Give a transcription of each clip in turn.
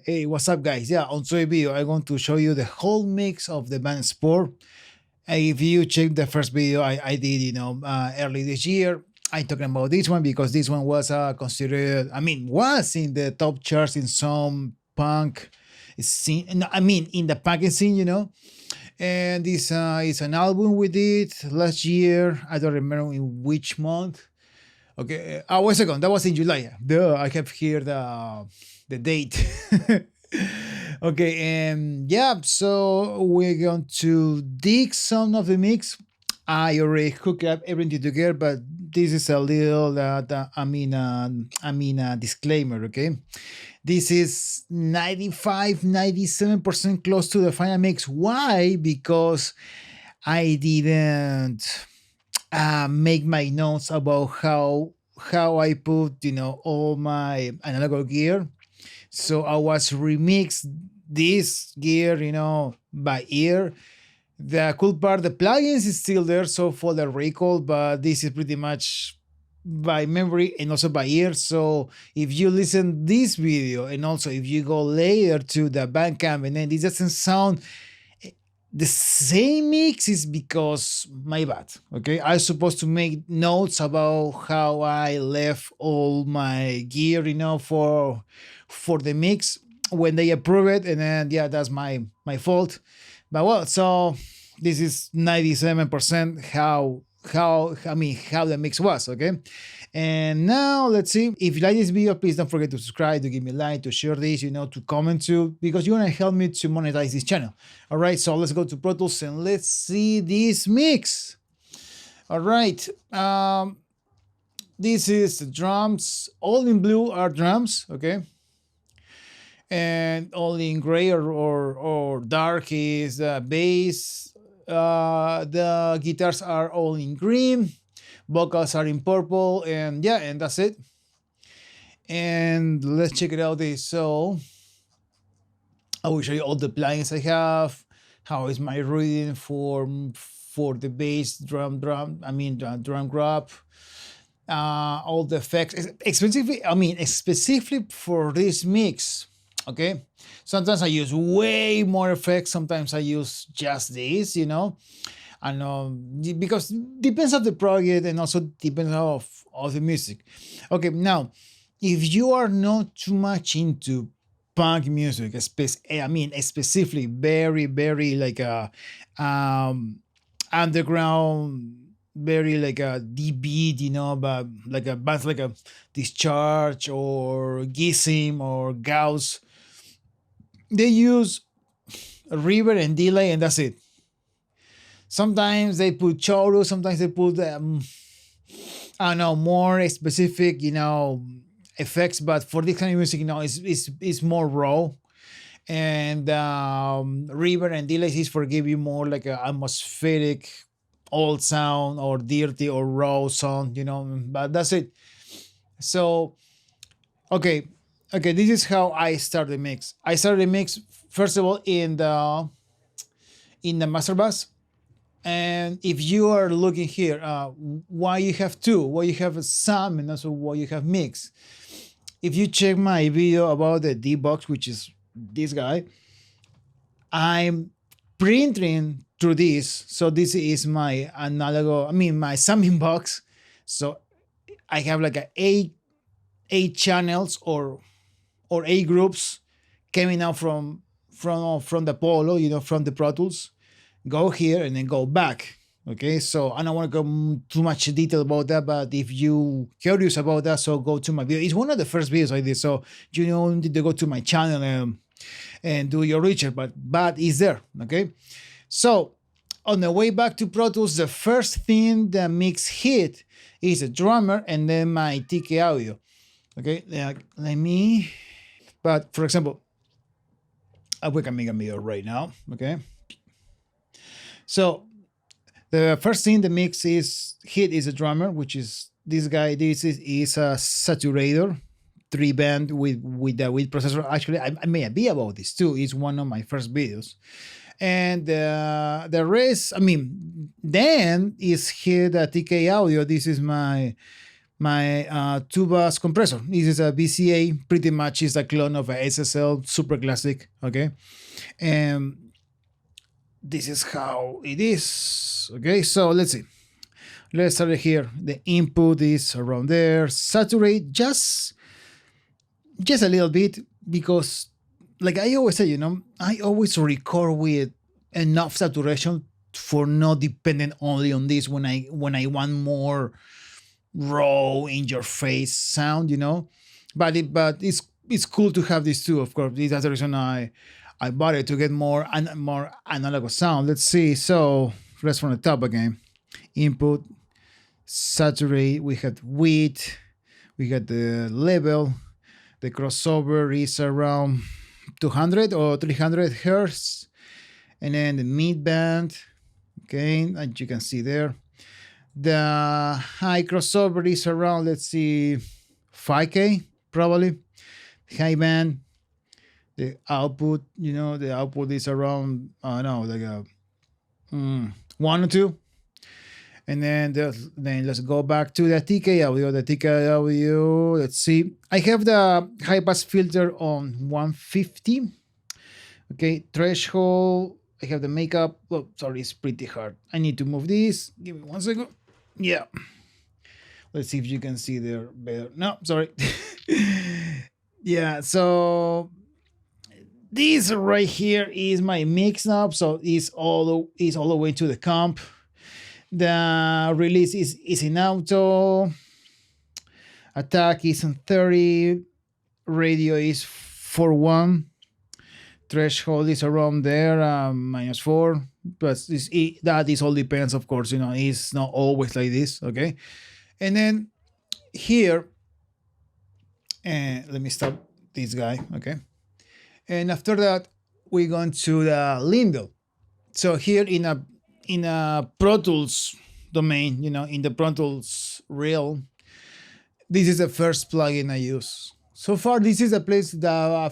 Hey, what's up, guys? Yeah, on today's video, I'm going to show you the whole mix of the band Sport. If you check the first video I did, early this year, I'm talking about this one because this one was considered, was in the top charts in some punk scene. No, in the punk scene. And this is an album we did last year. I don't remember in which month. Okay, 1 second. That was in July. Duh, I have here the date. Okay, and yeah, so we're going to dig some of the mix. I already hooked up everything together, but this is a little disclaimer. Okay, this is 95, 97% close to the final mix. Why? Because I didn't make my notes about how I put all my analog gear. So I was remix this gear by ear. The cool part, the plugins is still there, so for the recall, but this is pretty much by memory and also by ear. So if you listen this video and also if you go later to the Bandcamp and then this doesn't sound the same mix, is because my bad. Okay, I supposed to make notes about how I left all my gear, for the mix when they approve it, and then yeah, that's my fault. But well, so this is 97% how the mix was. Okay, and now let's see. If you like this video, please don't forget to subscribe, to give me a like, to share this, to comment too, because you want to help me to monetize this channel. All right, so let's go to Pro Tools and let's see this mix. All right, this is the drums. All in blue are drums, okay? And all in gray or dark is the bass. The guitars are all in green, vocals are in purple, and yeah, and that's it. And let's check it out. So I will show you all the plugins I have. How is my reading for the bass drum grab. All the effects, specifically for this mix. Okay, sometimes I use way more effects. Sometimes I use just this. I know, because depends on the project and also depends of the music. Okay, now if you are not too much into punk music, specifically very very like a underground, very like a deep beat, but like a bands like a Discharge or Gism or Gauze, they use reverb and delay, and that's it. Sometimes they put chorus, sometimes they put I don't know, more specific effects, but for this kind of music, it's more raw. And reverb and delays is for give you more like a atmospheric old sound or dirty or raw sound, but that's it. So okay, this is how I start the mix. I started the mix first of all in the master bus. And if you are looking here, why you have two, why you have some, and also why you have mix. If you check my video about the D box, which is this guy, I'm printing through this. So this is my analog, my summing box. So I have like eight channels or eight groups coming out from the Polo, from the Pro Tools. Go here and then go back. Okay, so I don't want to go too much detail about that, but if you curious about that, so go to my video. It's one of the first videos I did, so you don't need to go to my channel and do your research, but it's there. Okay, so on the way back to Pro Tools, the first thing the mix hit is a drummer and then my TK audio. Okay, let me. But for example, we can make a video right now. Okay. So the first thing the mix is hit is a drummer, which is this guy. This is a saturator, 3-band with the with processor. Actually, I may be about this too. It's one of my first videos. And the rest, then is hit a TK audio. This is my my two bus compressor. This is a BCA, pretty much is a clone of a SSL, super classic. Okay, and this is how it is. Okay, so let's see. Let's start here. The input is around there. Saturate just a little bit because, like I always say, I always record with enough saturation for not dependent only on this when I want more raw in your face sound, but it's cool to have this too. Of course, that's the reason I bought it, to get more analog sound. Let's see. So let's from the top again. Input, saturate. We had width. We got the level. The crossover is around 200 or 300 hertz, and then the mid band. Okay, as you can see there. The high crossover is around, let's see, 5K probably. High band, the output, the output is around, I don't know, like one or two. And then let's go back to the TK audio. The TK audio, let's see. I have the high pass filter on 150. Okay, threshold. I have the makeup. Oh, sorry, it's pretty hard. I need to move this. Give me 1 second. Yeah. Let's see if you can see there better. No, sorry. Yeah, so this right here is my mix knob. So it's all the way to the comp. The release is in auto. Attack is on 30. Radio is 4-1. Threshold is around there, -4. But that is all depends, of course. It's not always like this. Okay, and then here, and let me stop this guy. Okay, and after that we go to the Lindell. So here in a Pro Tools domain, in the Pro Tools realm, this is the first plugin I use. So far, this is the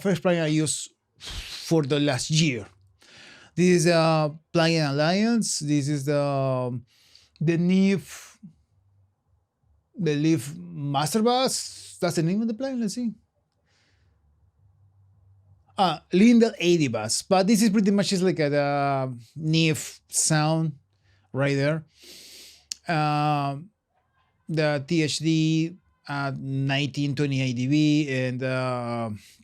first plugin I use for the last year. This is a plugin alliance. This is the Leaf Master Bass. That's the name of the plugin. Let's see. Lindell 80 Bass, but this is pretty much just like a Neve sound right there. The THD at 1928 dB and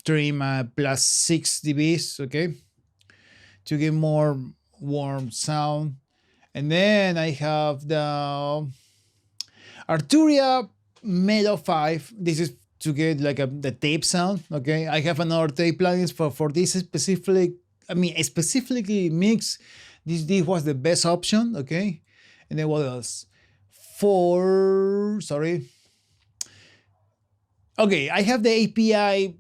trim plus 6 dBs, okay, to get more warm sound. And then I have the Arturia Meadow 5. This is to get like the tape sound, okay. I have another tape plugins for this specifically mix. This was the best option, okay. And then what else? Okay, I have the API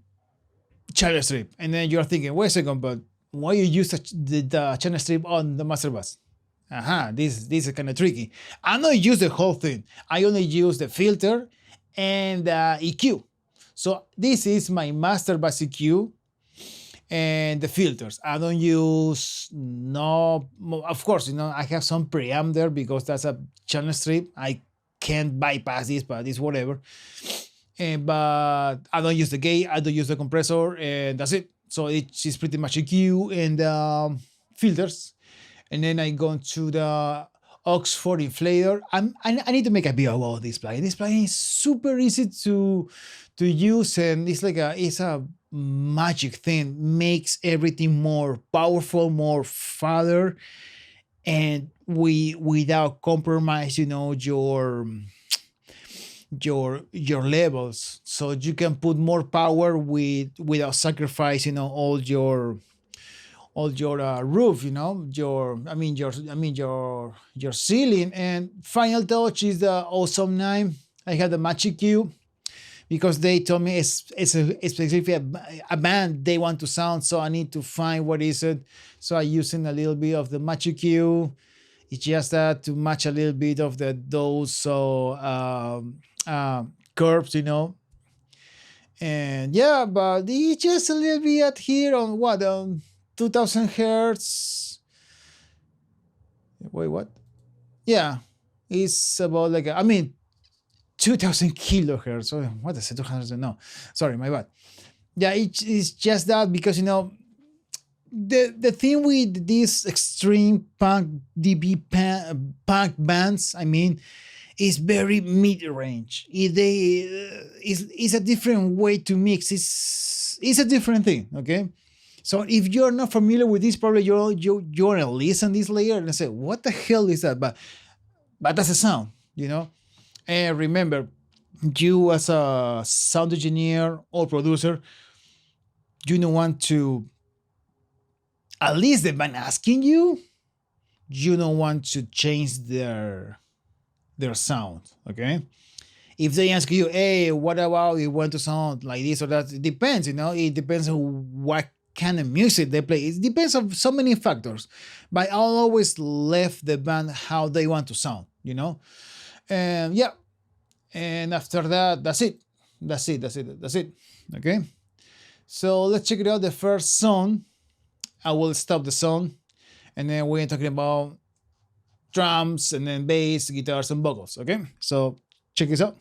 channel strip, and then you're thinking, wait a second, but why you use the channel strip on the master bus? This is kind of tricky. I don't use the whole thing. I only use the filter and the EQ. So this is my master bus EQ and the filters. I don't use of course, I have some preamp there because that's a channel strip. I can't bypass this, but it's whatever. But I don't use the gate, I don't use the compressor, and that's it. So it's pretty much EQ and filters. And then I go to the Oxford inflator. I need to make a video about this plugin. This plugin is super easy to use, and it's a magic thing. Makes everything more powerful, more father, and without compromise, your levels. So you can put more power without sacrificing, all your roof, your ceiling. And final touch is the Awesome 9. I had the Magic Q because they told me it's specifically a band they want to sound, so I need to find what is it. So I using a little bit of the Magic Q. It's just that to match a little bit of those curves, and yeah, but it's just a little bit here on 2000 hertz. Wait, what? Yeah, it's about 2000 kilohertz. Oh, what is it? 200? No, sorry, my bad. Yeah, it's just that because the thing with these extreme punk punk bands, I mean, is very mid range. Is a different way to mix. It's a different thing. Okay, so if you're not familiar with this, probably you're gonna listen this later and say, what the hell is that? But that's a sound, And remember, you as a sound engineer or producer, you don't want to, at least the band asking you, you don't want to change their sound, okay? If they ask you, hey, what about you want to sound like this or that? It depends, It depends on what kind of music they play. It depends on so many factors. But I'll always left the band how they want to sound. And yeah. And after that, that's it. That's it. Okay. So let's check it out. The first song. I will stop the song. And then we're talking about drums and then bass, guitars, and vocals. Okay. So check this out.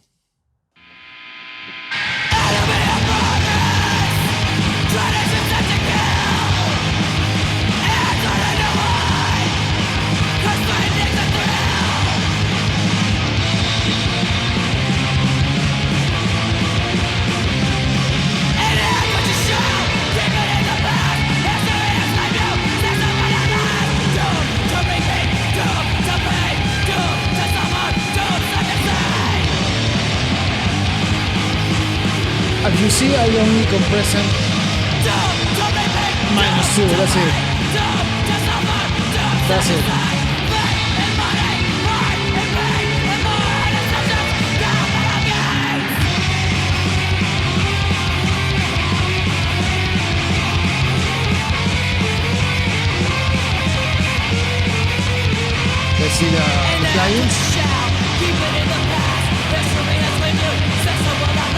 As you see, I only compressing -2. That's it. That's it. Let's see the plugins.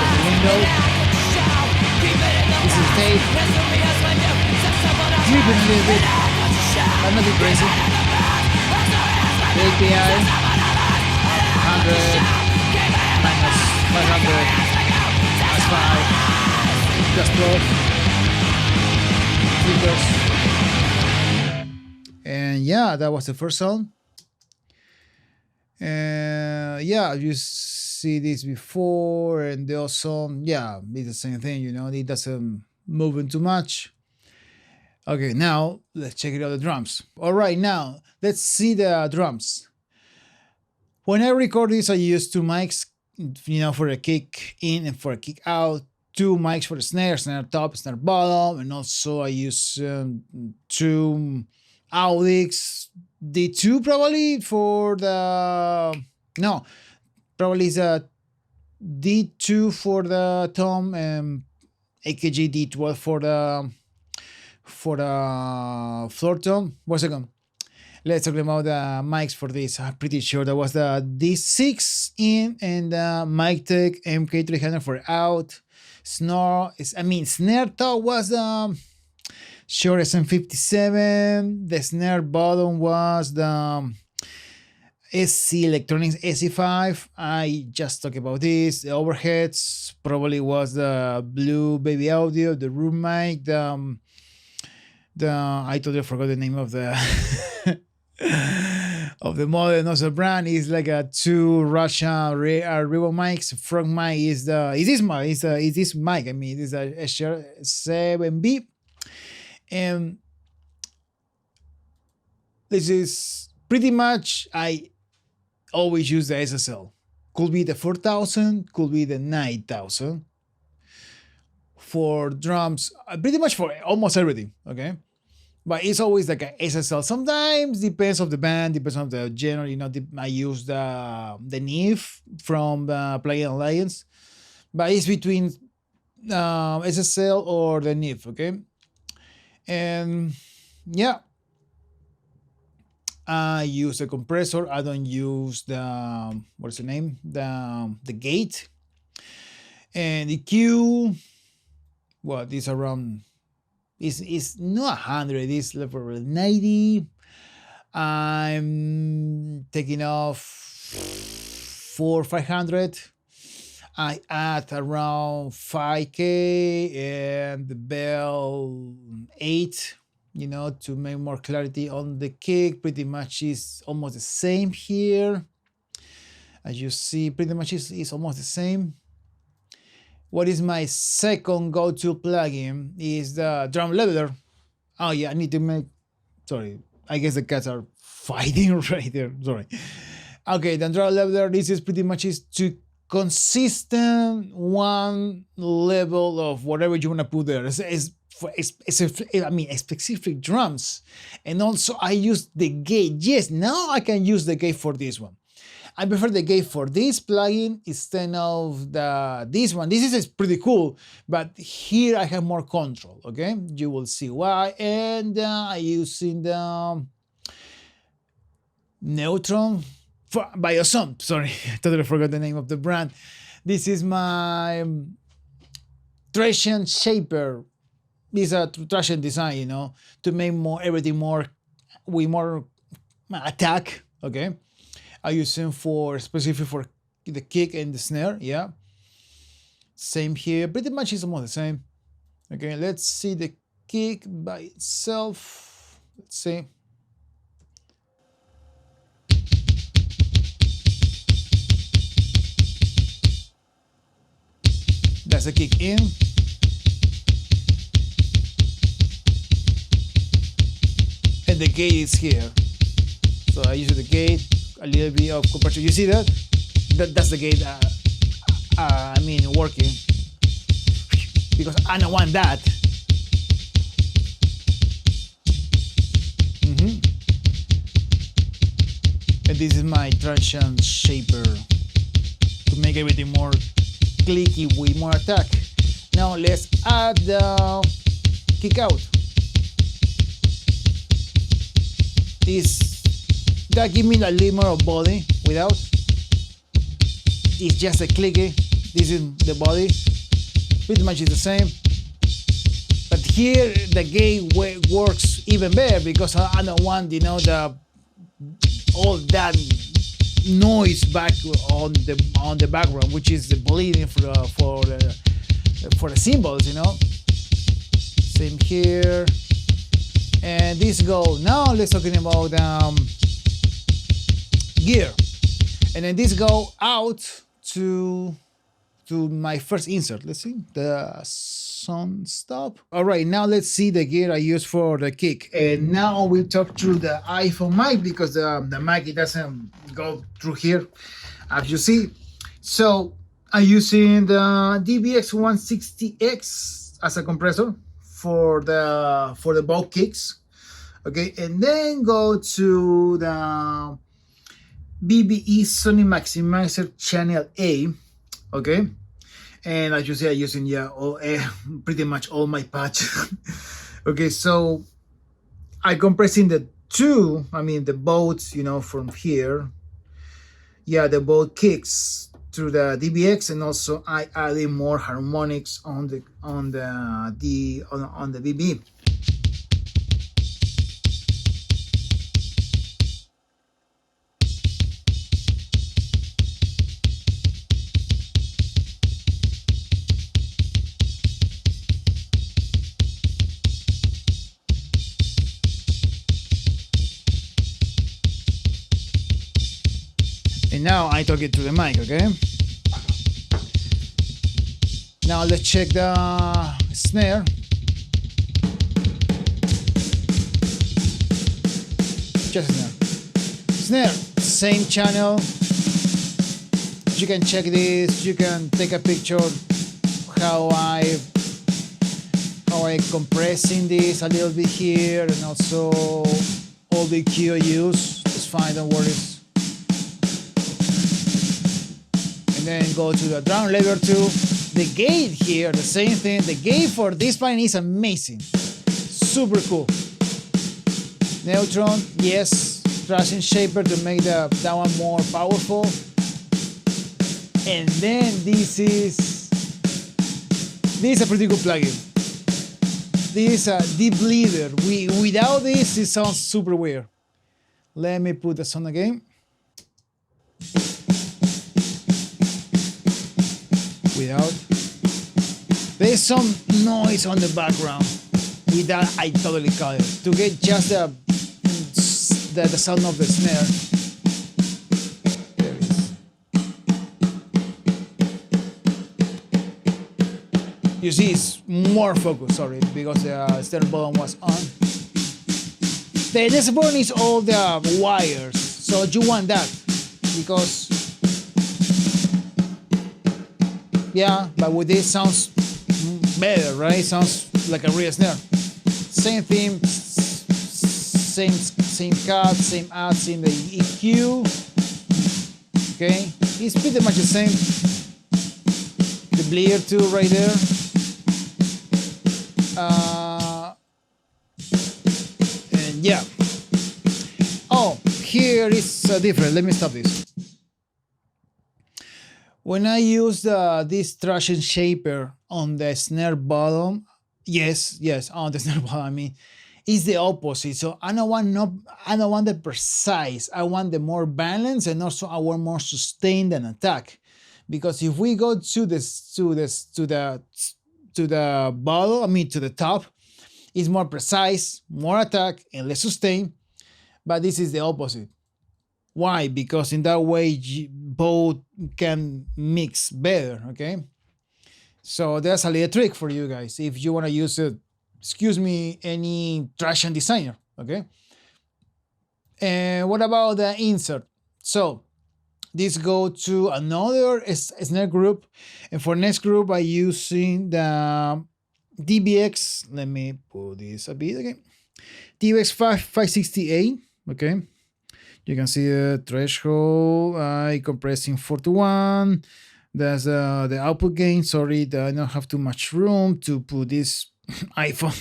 The window. This is tape. Dripping a little bit, but not too crazy. The API, 100, minus 500, plus 5, plus 12, filters. And yeah, that was the first song. Yeah, you see this before, and the other song, yeah, it's the same thing, it doesn't move in too much. Okay, now let's check it out, the drums. All right, now let's see the drums. When I record this, I use two mics, for a kick in and for a kick out, two mics for the snare top, snare bottom, and also I use two Audix D2 probably for the, no, probably is a D2 for the tom and AKG D12 for the floor tom. 1 second. Let's talk about the mics for this. I'm pretty sure that was the D6 in and the MicTech MK300 for out. Snare top was the Shure SM57. The snare bottom was the SC Electronics SE5. I just talked about this. The overheads probably was the Blue Baby Audio, the room mic, the I totally forgot the name of the of the model and also brand. Is like a two Russian ribbon mics. Front mic is this mic. I mean, it's a Shure 7B. And this is pretty much, I always use the SSL. Could be the 4000, could be the 9000 for drums, pretty much for almost everything, okay? But it's always like a SSL. Sometimes depends on the band, depends on the genre. I use the Neve from the Plugin Alliance, but it's between SSL or the Neve, okay? And yeah, I use a compressor. I don't use the, what's the name? The gate. And the EQ, well, this around, is not 100, it's level 90. I'm taking off 400 or 500. I add around 5K and the bell 8, to make more clarity on the kick. Pretty much is almost the same here. As you see, pretty much is almost the same. What is my second go-to plugin is the drum leveler. Oh yeah, I need to make, sorry, I guess the cats are fighting right there, sorry. Okay, the drum leveler, this is pretty much is to consistent one level of whatever you want to put there. I mean, specific drums. And also I use the gate. Yes, now I can use the gate for this one. I prefer the gate for this plugin instead of this one. This is pretty cool, but here I have more control, okay? You will see why. And I'm using the Neutron Biosum. Sorry, I totally forgot the name of the brand. This is my Traction Shaper. This is a traction design, to make everything more with more attack, okay? I use them specifically for the kick and the snare, yeah. Same here, pretty much it's almost the same. Okay, let's see the kick by itself. Let's see. That's the kick in. And the gate is here. So I use the gate, a little bit of compression. You see that? That's the gate, working. Because I don't want that. And this is my traction shaper to make everything more clicky with more attack. Now let's add the kick out. That gives me a little more of body without. It's just a clicky. This is the body. Pretty much is the same. But here the gate works even better because I don't want all that noise back on the background, which is the bleeding for the cymbals, Same here. And this go. Now let's talking about gear, and then this go out to my first insert. Let's see the sound stop. All right, now let's see the gear I use for the kick. And now we'll talk through the iPhone mic because the mic, it doesn't go through here, as you see. So I'm using the DBX160X as a compressor for the both kicks. Okay, and then go to the BBE Sony Maximizer Channel A. Okay, and as you see, I'm using pretty much all my patch. Okay, so I compressing the both, from here. Yeah, the both kicks through the DBX, and also I added more harmonics on the BB. And now I talk it to the mic, okay? Now let's check the snare. Just snare. Same channel. You can check this. You can take a picture how I compressing this a little bit here, and also all the EQ I use. It's fine, don't worry. Then go to the drum level 2. The gate here, the same thing. The gate for this plugin is amazing. Super cool. Neutron, yes. Traction shaper to make that one more powerful. And then this is a pretty good plugin. This is a deep leader. Without this, it sounds super weird. Let me put the sound again. without. There's some noise on the background. With that, I totally cut it to get just the sound of the snare. There it is. You see, it's more focused. Sorry, because the snare button was on. The next button is all the wires, so you want that because yeah, but with this sounds better, right? Sounds like a real snare. Same theme, same cut, same add, same the EQ. Okay, it's pretty much the same. The bleed too, right there. And yeah. Oh, here is different. Let me stop this. When I use this traction shaper on the snare bottom, yes, on the snare bottom, I mean, it's the opposite. So I don't want the precise. I want the more balance, and also I want more sustained and attack. Because if we go to the bottom, I mean to the top, it's more precise, more attack, and less sustain. But this is the opposite. Why? Because in that way, both can mix better, okay? So that's a little trick for you guys if you want to use it, excuse me, any traction designer, okay? And what about the insert? So this go to another snare group, and for next group, I using the DBX. Let me put this a bit again. DBX 568, okay? You can see the threshold, I compressing 4 to 1. That's the output gain. Sorry, I don't have too much room to put this iPhone.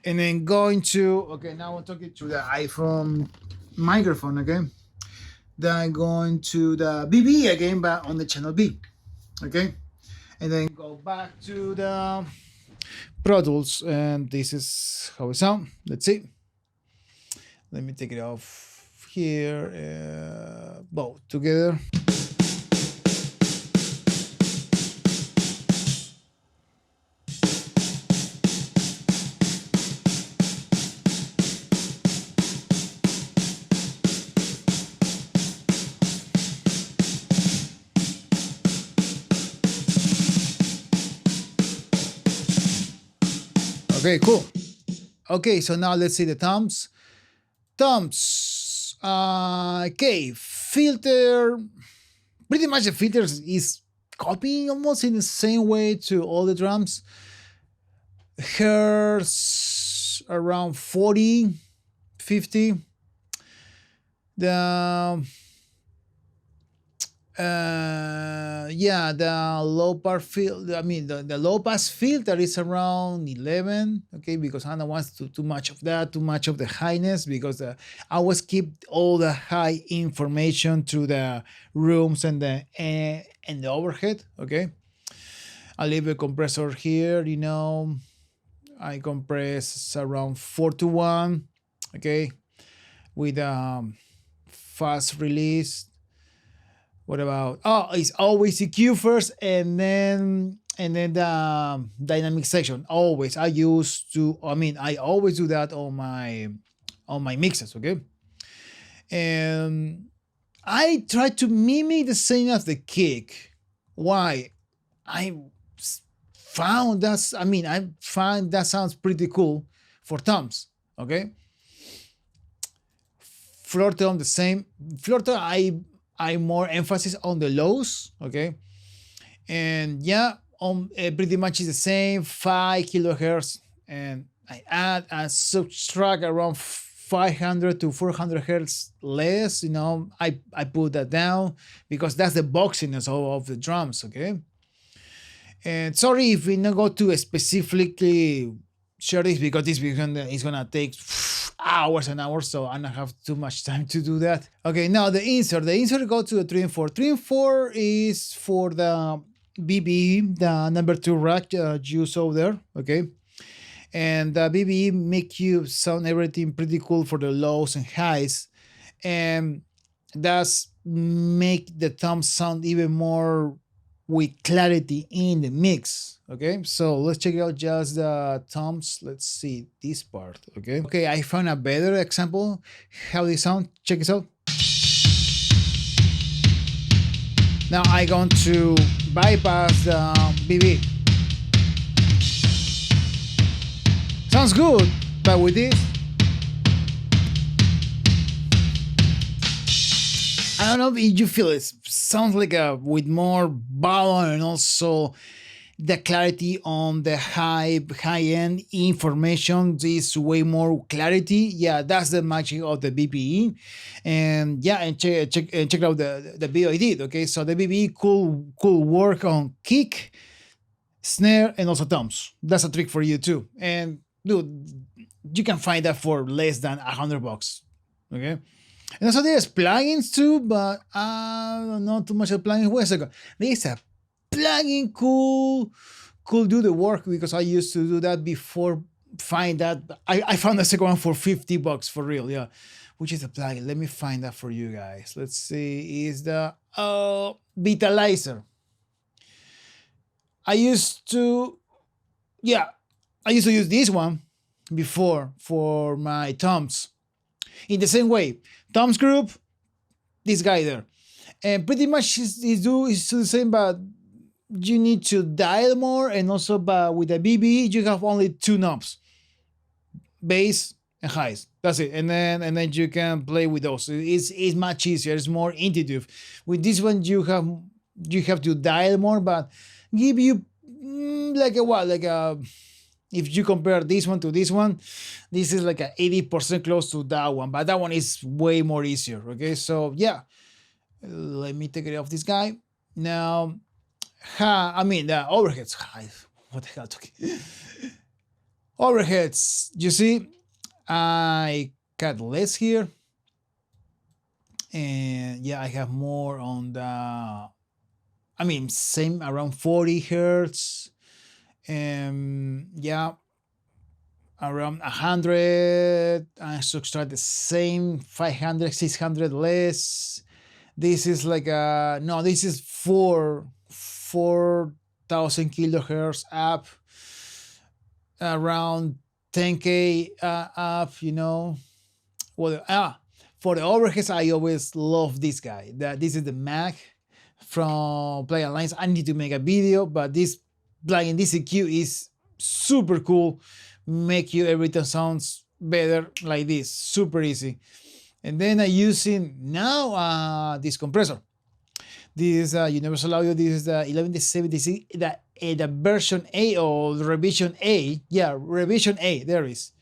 And then going to, okay, now I'm talking to the iPhone microphone, okay? Then going to the BB again, but on the channel B, okay? And then go back to the Pro Tools, and this is how it sounds. Let's see. Let me take it off here, both together. Okay, cool. Okay, so now let's see the toms. Okay, filter. Pretty much the filter is copying almost in the same way to all the drums. Hertz around 40, 50. The the low pass filter. I mean, the low pass filter is around 11. Okay, because I don't want too much of that, too much of the highness, because I always keep all the high information to the rooms and the overhead. Okay, I leave a compressor here. You know, I compress around 4 to 1. Okay, with fast release. What about, it's always EQ first and then the dynamic section. Always. I always do that on my mixes, okay? And I try to mimic the same as the kick. Why? I find that sounds pretty cool for toms, okay? Floor tom the same. Floor tom I more emphasis on the lows, okay? And yeah, pretty much is the same, 5 kilohertz, and I add and subtract around 500 to 400 hertz less, you know, I put that down because that's the boxiness of the drums, okay? And sorry if we not go to specifically share this, because this is gonna take hours and hours, so I don't have too much time to do that. Okay, now the insert go to the 3 and 4. 3 and 4 is for the BB, the number 2 rack you saw there, okay? And the BB make you sound everything pretty cool for the lows and highs, and that's make the tom sound even more with clarity in the mix. Okay, so let's check out just the toms. Let's see this part. Okay, I found a better example how they sound. Check this out. Now I'm going to bypass the BB. Sounds good, but with this, I don't know if you feel it. Sounds like a with more balance and also the clarity on the high end information is way more clarity. Yeah, that's the magic of the BPE. And yeah, and check out the video I did. Okay, so the BPE could work on kick, snare, and also toms. That's a trick for you too. And dude, you can find that for less than $100. Okay. And also there's plugins too, but not too much of plugins. Wait a second. There's a plugin could do the work because I used to do that before. Find that I found the second one for $50 for real. Yeah, which is a plugin? Let me find that for you guys. Let's see. Is the Vitalizer? I used to use this one before for my toms. In the same way, Tom's group, this guy there, and pretty much is the same, but you need to dial more, and also, but with the BB, you have only two knobs, bass and highs. That's it, and then you can play with those. It's much easier. It's more intuitive. With this one, you have to dial more, but give you like a what, like a. If you compare this one to this one, this is like a 80% close to that one, but that one is way more easier. Okay, so yeah, let me take it off this guy now. I mean the overheads. What the hell talking? Overheads. You see, I cut less here, and yeah, I have more on the. I mean, same around 40 hertz. Yeah, around 100. I subtract the same 500, 600 less. This is like a no. This is 4,000 kilohertz up, around 10K up. You know, well, for the overheads, I always love this guy. This is the Mac from Play Alliance. I need to make a video, but this plugin DCQ is super cool. Make you everything sounds better like this. Super easy. And then I'm using now this compressor. This is Universal Audio. This is the 1176, the version A or revision A. Yeah, revision A. There is.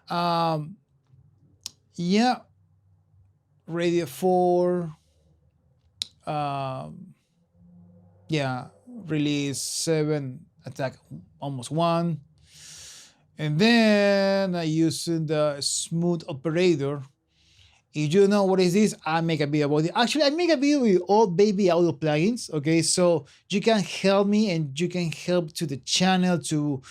Yeah, Radio 4. Yeah, release 7, attack almost 1. And then I use the smooth operator. If you know what is this, I make a video about it. Actually, I make a video with all baby audio plugins. Okay, so you can help me and you can help to the channel to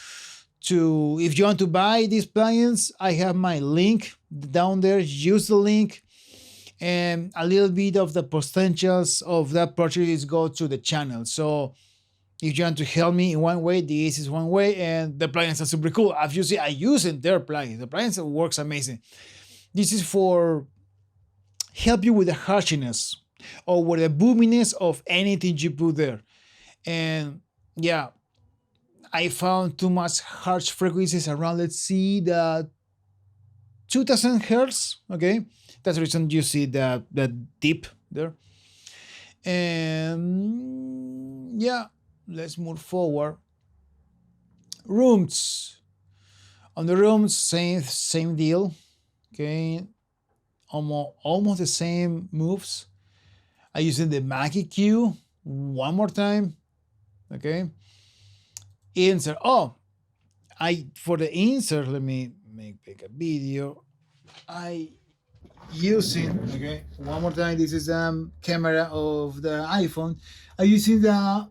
if you want to buy these plugins, I have my link down there. Use the link. And a little bit of the percentages of that purchase go to the channel. So if you want to help me in one way, this is one way, and the plugins are super cool. As you see, I use their plugins. The plugins works amazing. This is for help you with the harshness or with the boominess of anything you put there. And yeah, I found too much harsh frequencies around, let's see, the 2000 hertz. Okay, that's the reason you see the dip there. And yeah, let's move forward. Rooms. On the rooms, same deal. Okay, almost the same moves. I using the Mackie Q one more time. Okay. Insert. For the insert, let me make a video. I using, okay, one more time. This is camera of the iPhone. I using the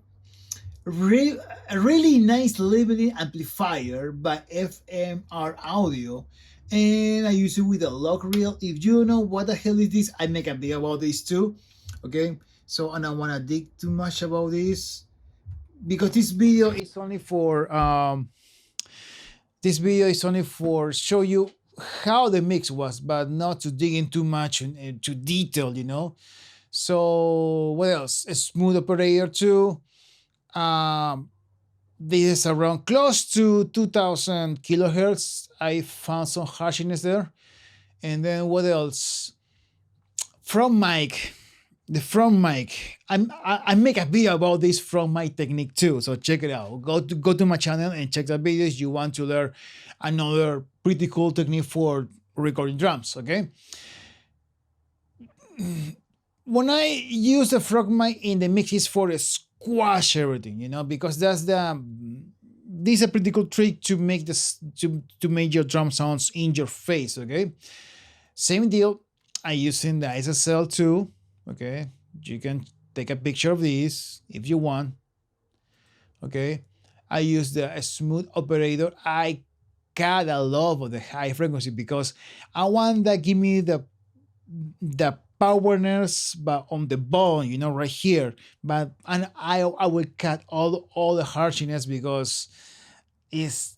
a really nice labeling amplifier by FMR Audio, and I use it with a log reel. If you know what the hell is this, I make a video about this too. Okay, so I don't want to dig too much about this. because this video is only for show you how the mix was, but not to dig in too much into detail, you know. So what else? A smooth operator too. Um, this is around close to 2000 kilohertz. I found some harshness there. And then what else? From mic, the front mic. I make a video about this from mic technique too. So check it out. Go to my channel and check the videos. You want to learn another pretty cool technique for recording drums. Okay. When I use the frog mic in the mix, is for squash everything, you know, because this is a pretty cool trick to make this to make your drum sounds in your face. Okay. Same deal. I using the SSL too. Okay, you can take a picture of this if you want. Okay, I use the smooth operator. I got a love of the high frequency because I want that give me the powerness, but on the bone, you know, right here. But and I will cut all the harshness because it's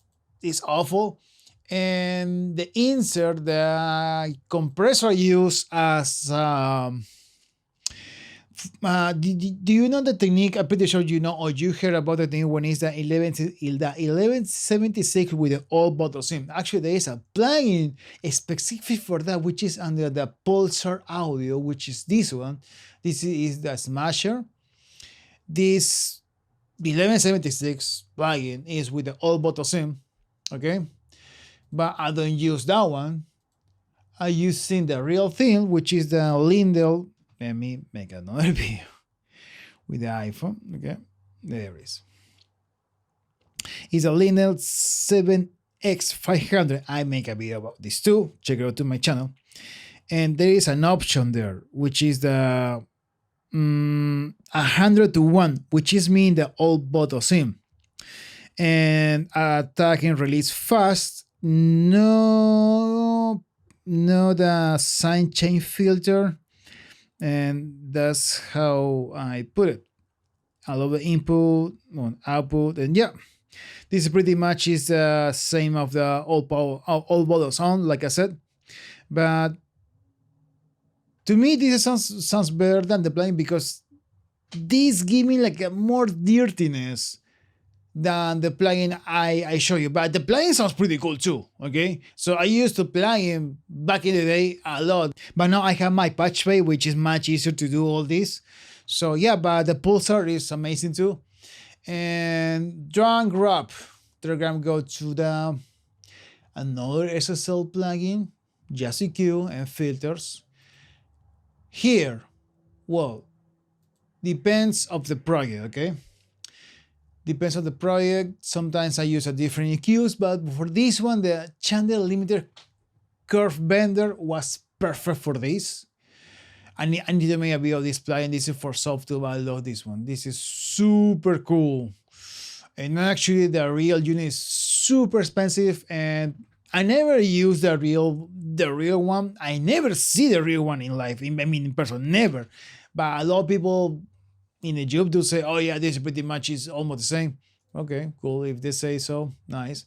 awful. And the insert, the compressor I use as do you know the technique? I'm pretty sure you know or you heard about the thing when it's the 1176 with the all bottle sim. Actually, there is a plugin specific for that, which is under the Pulsar Audio, which is this one. This is the Smasher. This 1176 plugin is with the all bottle sim. Okay, but I don't use that one. I using the real thing, which is the Lindell. Let me make another video with the iPhone. Okay, there it is. It's a Lindell 7X500. I make a video about this too. Check it out to my channel. And there is an option there, which is the 100 to 1, which is mean the old bottle sim. And attack and release fast. No, the sine chain filter. And that's how I put it. I love the input, output, and yeah, this pretty much is the same of the old bottle sound, like I said. But to me, this sounds better than the plugin because this give me like a more dirtiness than the plugin I show you. But the plugin sounds pretty cool too, okay? So I used the plugin back in the day a lot, but now I have my patch bay, which is much easier to do all this. So yeah, but the Pulsar is amazing too. And drag grab, go to the another SSL plugin, just EQ and filters. Here, well, depends of the project, okay? Depends on the project. Sometimes I use a different EQs, but for this one, the channel limiter curve bender was perfect for this. I need to make a video of this plugin. This is for software. I love this one. This is super cool. And actually, the real unit is super expensive, and I never use the real one. I never see the real one in life. I mean, in person, never. But a lot of people in the job do say, oh yeah, this pretty much is almost the same. Okay, cool. If they say so, nice.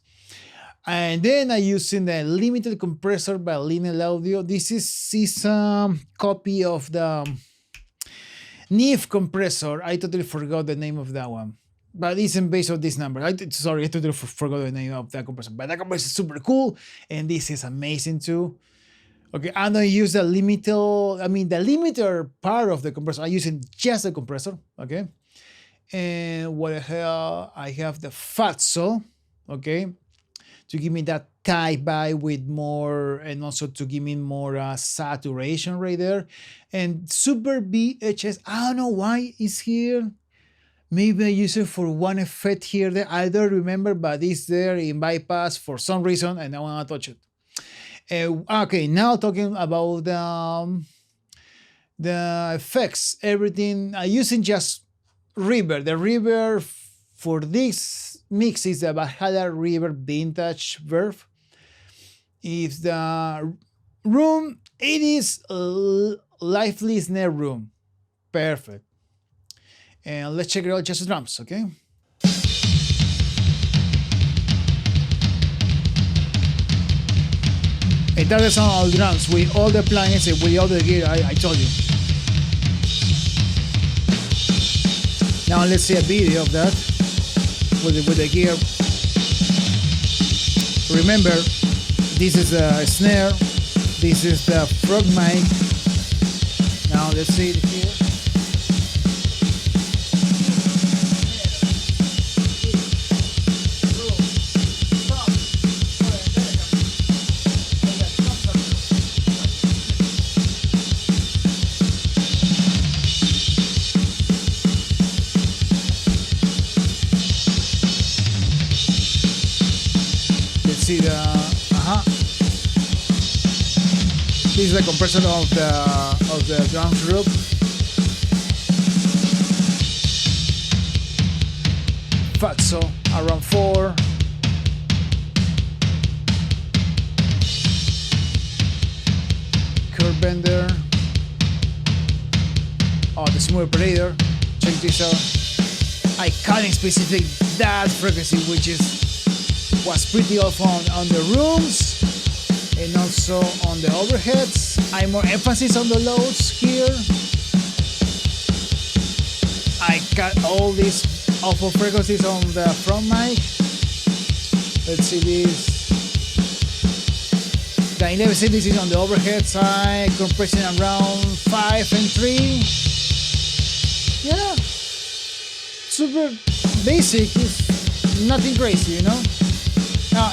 And then I using the limited compressor by Lineal Audio. This is a copy of the NIF compressor. I totally forgot the name of that one, but it's in base of this number. I totally forgot the name of that compressor. But that compressor is super cool, and this is amazing too. Okay, I don't use the limiter part of the compressor. I'm using just the compressor, okay? And what the hell, I have the Fatso, okay? To give me that tight vibe with more, and also to give me more saturation right there. And Super BHS, I don't know why it's here. Maybe I use it for one effect here. There, I don't remember, but it's there in bypass for some reason, and I want to touch it. Okay, now talking about the effects, everything using just reverb. The reverb for this mix is the Valhalla Reverb Vintage Verb. If the room, it is lively snare room, perfect. And let's check it out, just drums, okay? And that is on all drums with all the plugins and with all the gear I told you. Now let's see a video of that with the gear. Remember, this is a snare, this is the frog mic. Now let's see it here. See the this is the compressor of the drums group. Fatso around 4. Curve bender. Oh, the smooth operator. Check this out. I can't specific that frequency, which was pretty off on the rooms and also on the overheads. I more emphasis on the lows here. I got all these awful frequencies on the front mic. Let's see this. The 11 this is on the overhead side, compressing around 5 and 3. Yeah, super basic. It's nothing crazy, you know.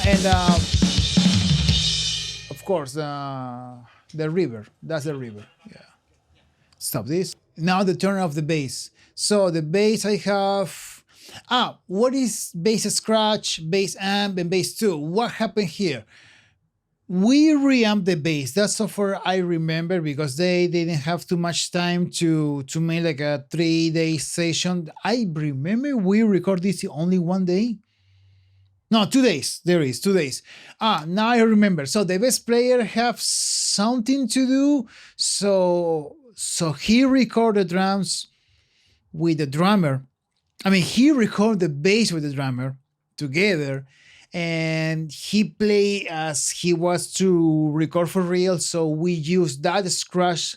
And of course the river. That's the river. Yeah. Stop this. Now the turn of the bass. So the bass I have. What is bass scratch, bass amp, and bass 2? What happened here? We reamped the bass. That's so far I remember because they didn't have too much time to make like a 3-day session. I remember we recorded this only one day. No, 2 days. There is 2 days. Now I remember. So the bass player have something to do. So he recorded drums with the drummer. I mean, he recorded the bass with the drummer together, and he played as he was to record for real. So we used that scratch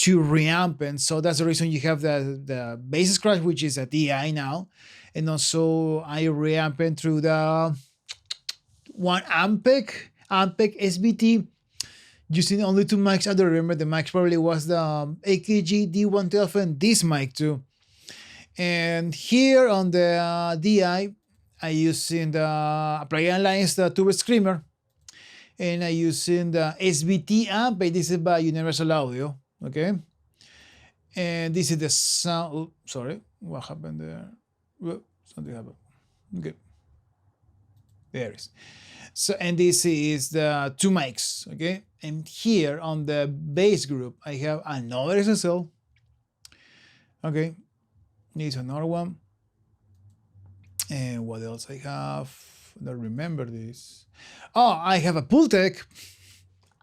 to reamp, and so that's the reason you have the bass scratch, which is a DI now. And also I reamped through the one Ampeg SBT using only 2 mics. I don't remember the mics, probably was the AKG D112 and this mic too. And here on the DI, I using the Plug Alliance, the Tube Screamer, and I using the SBT amp. This is by Universal Audio, okay? And this is the sound. Oh, sorry, what happened there? Something happened. Okay, there it is. So, and this is the 2 mics, okay? And here on the bass group, I have another SSL. Okay, needs another one. And what else I have? I don't remember this. Oh, I have a Pultec.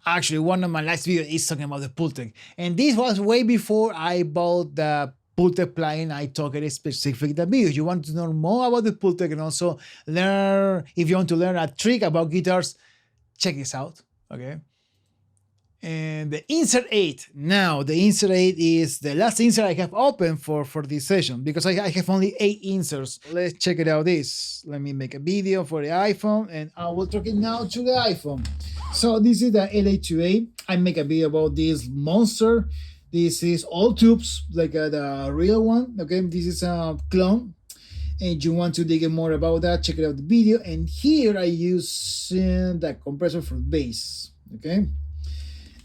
Actually, one of my last videos is talking about the Pultec. And this was way before I bought the Pultec plugin. I talked specifically the video. You want to know more about the Pultec and also learn, if you want to learn a trick about guitars, check this out, okay? And the insert 8. Now, the insert 8 is the last insert I have open for this session because I have only 8 inserts. Let's check it out this. Let me make a video for the iPhone and I will talk it now to the iPhone. So this is the LA2A. I make a video about this monster. This is all tubes, like the real one, okay? This is a clone. And you want to dig in more about that, check it out the video. And here I use the compressor for bass, okay?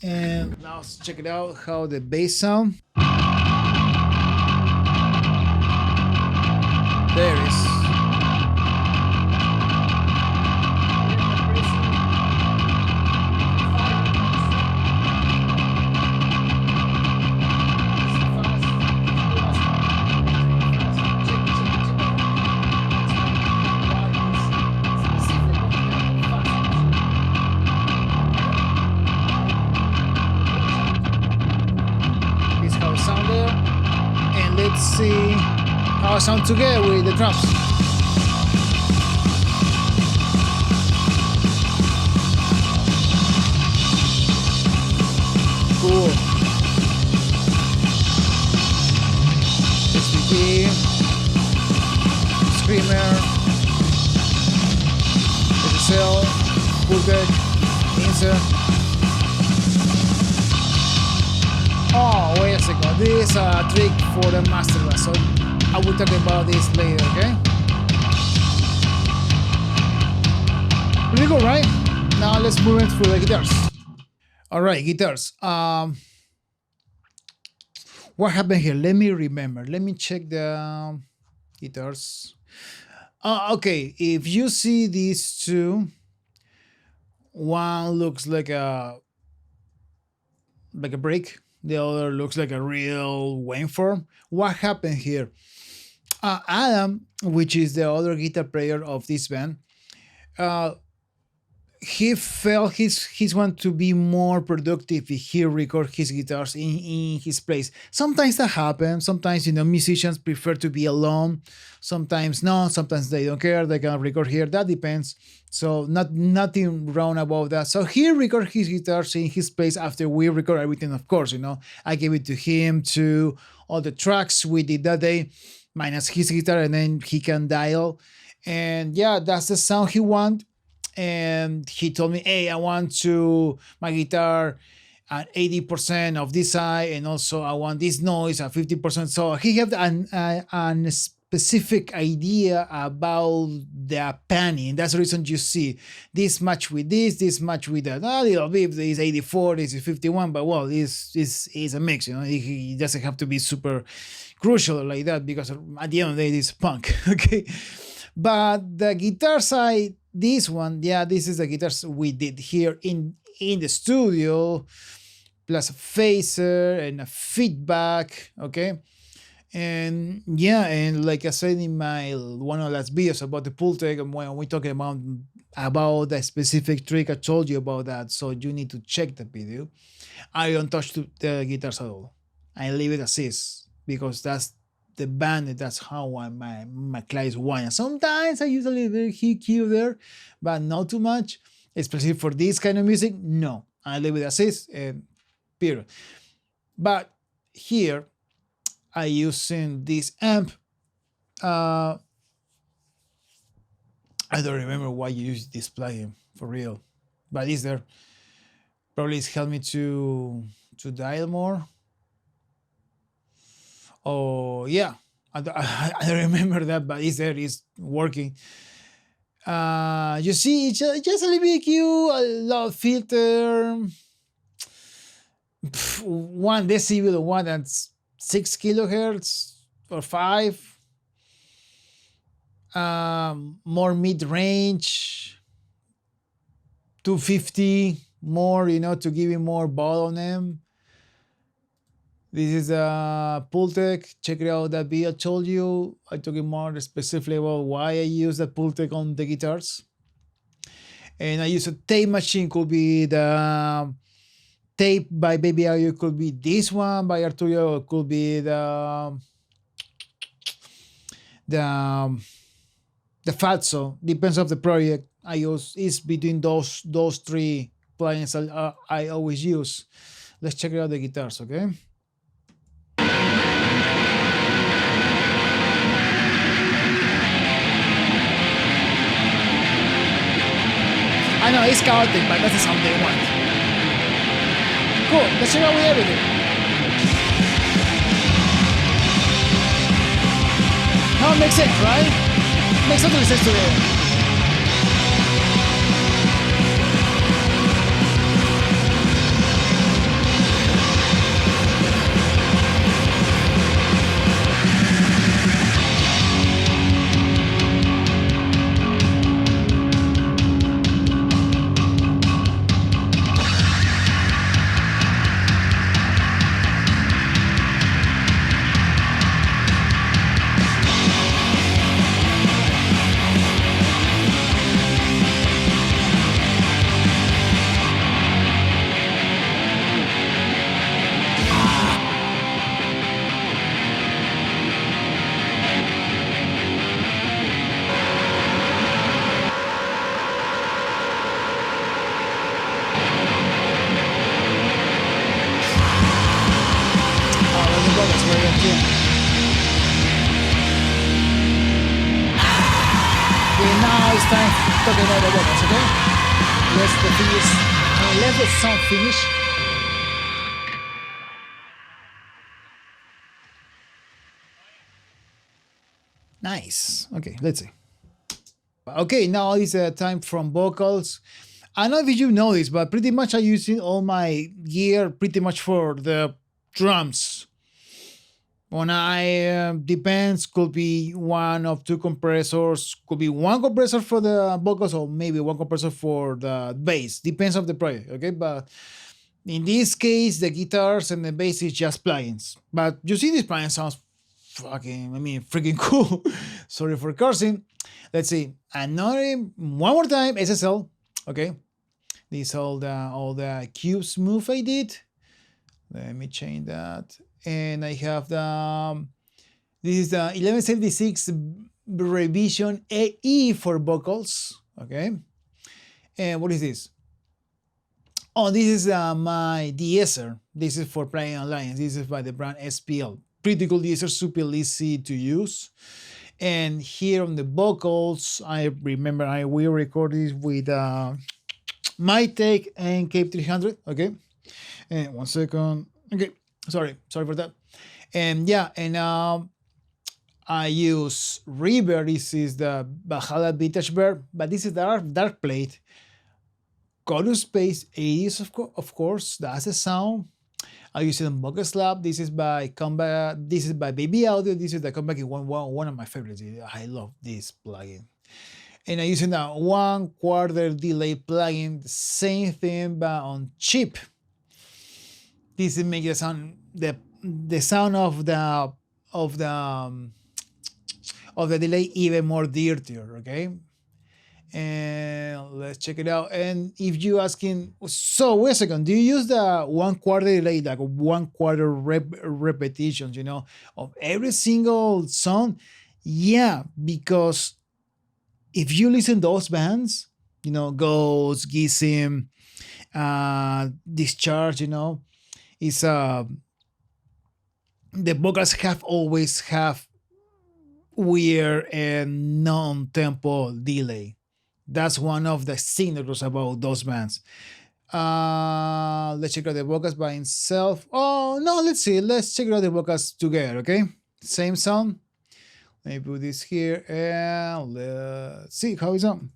And now let's check it out how the bass sound. There it is. Let's see how it sounds together with the drums. cool. SVP, Screamer, SSL, Pultec, Insert. Oh, wait a second. This is a trick for the master class, so I will talk about this later, okay? Pretty good, right? Now let's move it through the guitars. All right, guitars. What happened here? Let me remember. Let me check the guitars. Okay, if you see these two, one looks like a break. The other looks like a real waveform. What happened here? Adam, which is the other guitar player of this band, he felt he's want to be more productive if he record his guitars in his place. Sometimes that happens. Sometimes musicians prefer to be alone. Sometimes no. Sometimes they don't care. They can record here. That depends. So nothing wrong about that. So he record his guitars in his place after we record everything. Of course, I gave it to him to all the tracks we did that day, minus his guitar, and then he can dial. And yeah, that's the sound he want. And he told me, hey, I want my guitar at 80% of this side, and also I want this noise at 50%. So he had an specific idea about the panning. That's the reason you see this match with this match with that. A little bit, this is 84, this is 51, but well, this is a mix. He doesn't have to be super crucial like that, because at the end of the day, it's punk. Okay, but the guitar side, this one, yeah, this is the guitars we did here in the studio, plus a phaser and a feedback, okay? And yeah, and like I said in my one of the last videos about the Pultec, and when we talking about the specific trick, I told you about that, so you need to check the video. I don't touch the guitars at all. I leave it as is, because that's the band, that's how my clients want. And sometimes I use a little bit of EQ there, but not too much, especially for this kind of music. No, I leave it as is, period. But here I using this amp. I don't remember why you use this plugin for real, but it's there. Probably it's helped me to dial more. Oh yeah, I don't remember that, but it's there, it's working. You see, it's just a little bit EQ, a lot of filter, 1 decibel, one that's 6 kilohertz or 5. More mid-range, 250 more, to give you more ball on them. This is a Pultec. Check it out, that video I told you. I talk more specifically about why I use the Pultec on the guitars. And I use a tape machine, could be the tape by Baby Audio, could be this one by Arturo, could be the Fatso. Depends on the project. I use is between those 3 plugins I always use. Let's check out the guitars, okay? I know it's chaotic, but that's the sound they want. Cool, let's check out with everything. Now it makes sense, right? Makes total sense together. very attuned. Okay, now it's time talking about the vocals, okay? Let's the finish. Let the song finish. Nice. Okay, let's see. Okay, now it's time from vocals. I don't know if you know this, but pretty much I using all my gear pretty much for the drums. When I depends, could be one of two compressors, could be one compressor for the vocals, or maybe one compressor for the bass. Depends of the project, okay? But in this case, the guitars and the bass is just plugins. But you see, this plugin sounds fucking, I mean, freaking cool. Sorry for cursing. Let's see. Another one more time, SSL. Okay. This all the cubes move I did. Let me change that. And I have the this is the 1176 revision AE for vocals. Okay. And what is this? Oh, this is my de-esser. This is for playing online. This is by the brand SPL. Pretty cool de-esser, super easy to use. And here on the vocals, I remember I will record this with my take and Cape 300. Okay. And 1 second. Okay. Sorry for that. And yeah, and I use reverb. This is the Valhalla Vintage Bear, but this is the dark plate. Chorus Space 80s, of course, that's the sound. I use it on Vocal Lab. This is by Comeback. This is by Baby Audio. This is the Comeback one of my favorites. I love this plugin. And I use it a 1/4 delay plugin. The same thing, but on cheap. This is making the sound of the delay even more dirtier. Okay. And let's check it out. And if you asking, so wait a second, do you use the 1/4 delay, like 1/4 repetitions, of every single song? Yeah, because if you listen to those bands, Gauze, Gism, Discharge, it's the vocals always have weird and non-tempo delay. That's one of the signatures about those bands. Let's check out the vocals by itself. Oh no, let's see. Let's check out the vocals together, okay? Same sound. Let me put this here and let's see how it's on.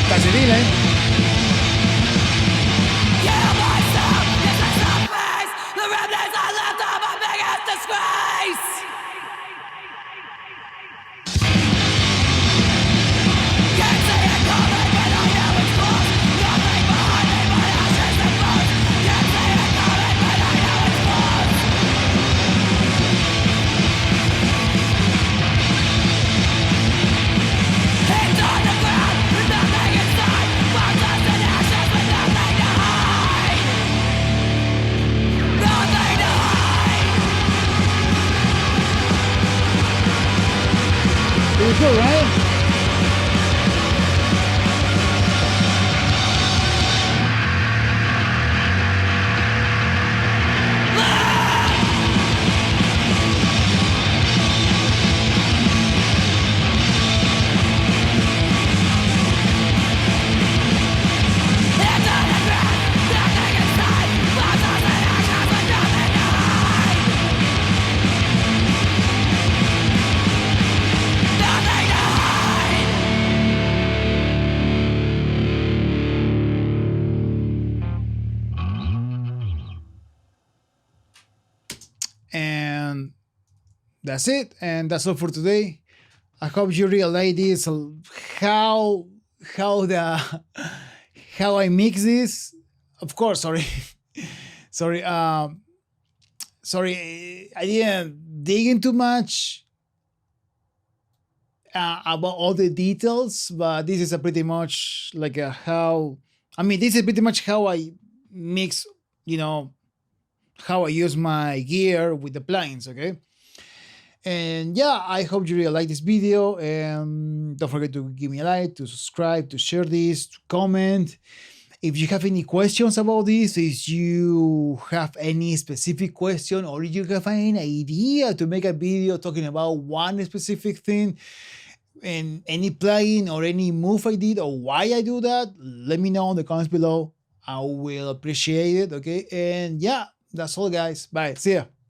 That's the delay. Pretty cool, right? And that's it. And that's all for today. I hope you realize this, how the how I mix this. Of course, sorry. sorry, I didn't dig into much about all the details, but this is a pretty much like a how. I mean, this is pretty much how I mix. How I use my gear with the plugins. Okay. And yeah, I hope you really like this video, and don't forget to give me a like, to subscribe, to share this, to comment. If you have any questions about this, if you have any specific question, or if you have any idea to make a video talking about one specific thing and any plugin or any move I did or why I do that, let me know in the comments below. I will appreciate it. Okay. And yeah, that's all, guys. Bye. See ya.